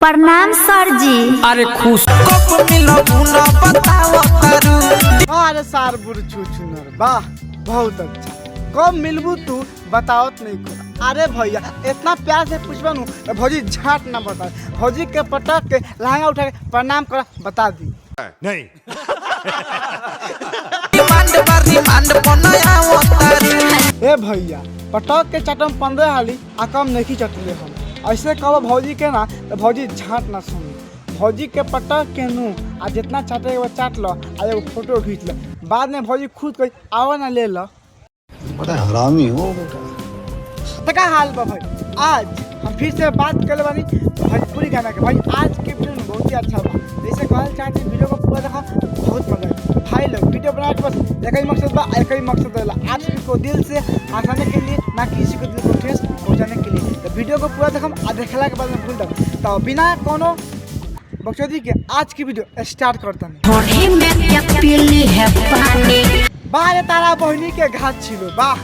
प्रणाम सर जी। अरे खुश कब मिलबू न बताओ तारू। अरे सार बुर छुछुनर वाह बहुत अच्छा। कब मिलबू तू बताओत नहीं को। अरे भैया इतना प्यार से पूछबनू भौजी झाट ना बता। भौजी के पटक के लहंगा उठा के प्रणाम कर बता दी। नहीं डिमांड पर डिमांड बनाओ तारू। ए भैया पटक के चटम 15 हाली आ कम नहीं चटले हम। ऐसे कहो भौजी के ना तो भौजी झाट ना सुनी। भौजी के पटक के नू आ जितना चाटे वो चाट लो आ एगो फोटो खींच लो। बाद में भौजी खुद कोई आवा ना ले लो। बड़ा हरामी हो बेटा। तका हाल बा भाई। आज हम फिर से बात कर बानी भोजपुरी गाना के। भाई आज के वीडियो में बहुत ही अच्छा बा। जैसे कहल चाहते वीडियो को पूरा देखा बहुत मजा आए। भाई लोग वीडियो बनाए बस एक ही मकसद बा एक ही मकसद रहेला आप सभी को दिल से हंसाने के लिए ना किसी को दिल को ठेस पहुंचाने के लिए। तो वीडियो को पूरा देखम आ देखला के बाद में भूल दम तो बिना कोनो बकचोदी के आज की वीडियो स्टार्ट करता है। बाहर तारा बहनी के घाट छिलो वाह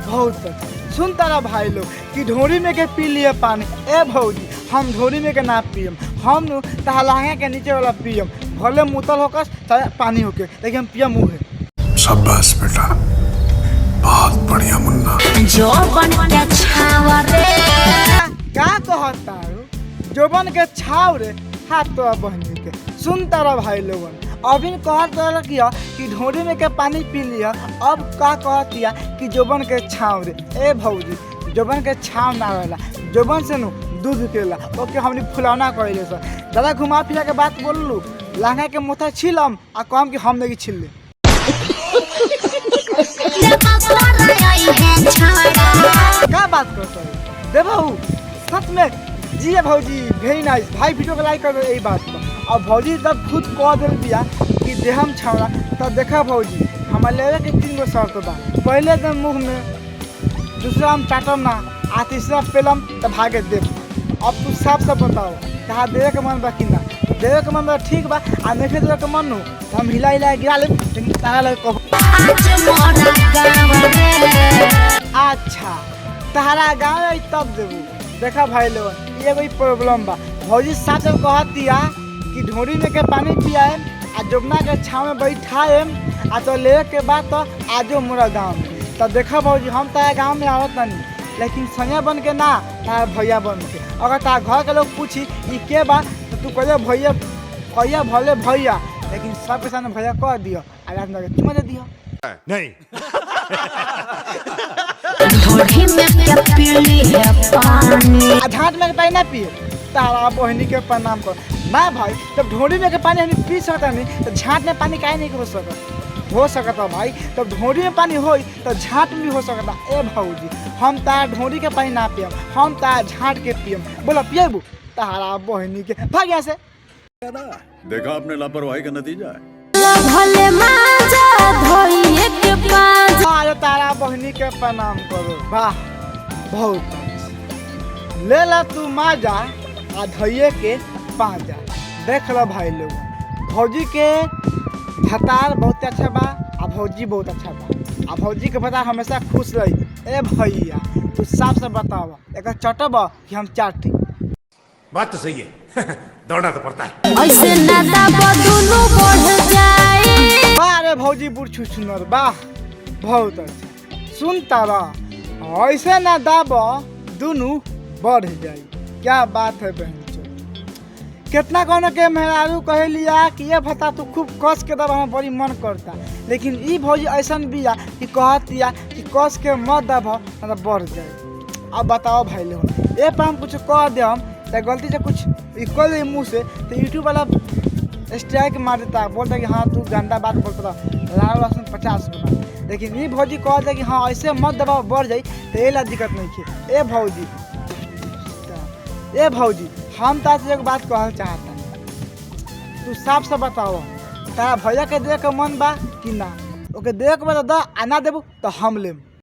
बहुत अच्छा। सुन तारा भाई लोग कि ढोरी में के पी लिए पानी। ए भौजी हम ढोरी में के ना पियम। हम नु तहलांगे के नीचे वाला पियम। भले मुतल होकर चाहे पानी होके लेकिन हम पियम मुँह है। शाबाश बेटा बहुत बढ़िया मुन्ना। जो बन के छावा रे का कहता है जोबन के छाव रे हाथ तो बहनी के। सुन तारा भाई लोगन अभी कहत किया कि ढोरी में के पानी पी लिया। अब का कहतिया कि जोबन के छाव रे। ए भौजी जोबन के छाव ना रहेला जोबन से नु दूध केला ओके हमनी फुलौना कहले सर। दादा घुमा फिरा के बात बोललू लहंगा के मुथा छिलम आ कम कि हम नहीं छिलले। का बात करता है दे भाऊ सच में जी है भौजी वेरी नाइस। भाई वीडियो को लाइक कर दो यही बात पर। और भौजी जब खुद कह दे दिया कि देहम छावड़ा तब देखा भौजी हमारे लेवे के 3 गो शर्त बा। पहले तो मुँह में दूसरा हम चाटम ना आ तीसरा पेलम तो भागे दे। अब तू साफ साफ बताओ कहा देवे के मन बा कि ना। देवे के मन बा ठीक बा आ नहीं देवे के मन नु तो हम हिला हिला गिरा ले लेकिन तारा लगे कहो। अच्छा तारा गाँव आई तब देबू। देखा भाई लोग ये कोई प्रॉब्लम बा। भौजी साफ साफ कहतिया कि ढोरी में के पानी पियाए आ जोबना के छाव में बैठाए आ तो ले के बाद तो आजो मोरा गाँव में। तो देखा भौजी हम तारा गाँव में आवत नहीं लेकिन सैया बन के ना तारा भैया बन के। अगर तारा घर के लोग पूछी ये के बा तो तू कहे भैया भैया भले भैया लेकिन सब के सामने भैया कह दियो आ रात में तुम दे दियो। नहीं झाट में पानी ना पिए तारा बहनी के प्रणाम कर ना भाई। जब ढोरी में के पानी हम पी सकता नहीं तो झाट में पानी काहे नहीं हो सकता भाई। तब ढोरी में पानी हो तो झाट में भी हो सकता। ए भौजी हम तार ढोरी के पानी ना पियम हम तार झाट के पियम। बोला पिएबू तारा बहनी के भाग यहाँ से। देखा आपने लापरवाही का नतीजा है। अरे तारा बहनी के प्रणाम करो वाह बहुत अच्छा। ले ला तू माजा आ धैये के पाजा। देख लो भाई लोग भौजी के भतार बहुत अच्छा बा आ भौजी बहुत अच्छा बा। आ भौजी के भतार हमेशा खुश रही। ए भैया तू साफ साफ बतावा एक चटब कि हम चाटी। बात तो सही है दौड़ना तो पड़ता है। ऐसे ना दबा दोनों बढ़ जाए। अरे भौजी बुढ़ छुछुनर वाह बहुत अच्छा। सुन तारा ऐसे ना दाबा दोनों बढ़ जाए। क्या बात है बहन चो। कितना कोनो के मेहरारू कहे लिया कि ये भता तू खूब कस के दबा हमें बड़ी मन करता लेकिन ई भौजी ऐसा बिया कि कहतिया कि कस के मत दबा ना बढ़ जाए। अब बताओ भाई लोग ये पर हम कुछ कह दे हम तो गलती से कुछ कर दे मुँह से तो यूट्यूब वाला स्ट्राइक मार देता बोलता कि हाँ तू गंदा बात बोलता लाल लहसुन 50 रुपये। लेकिन ये भौजी कहता कि हाँ ऐसे मत दबाव बढ़ जाए तो ये ला दिक्कत नहीं है। ए भौजी हम तासे एक बात कहल चाहता तू साफ साफ बताओ तारा भैया के देख के मन बा कि ना ओके देख के बता द आ ना देबू तो हम लेम।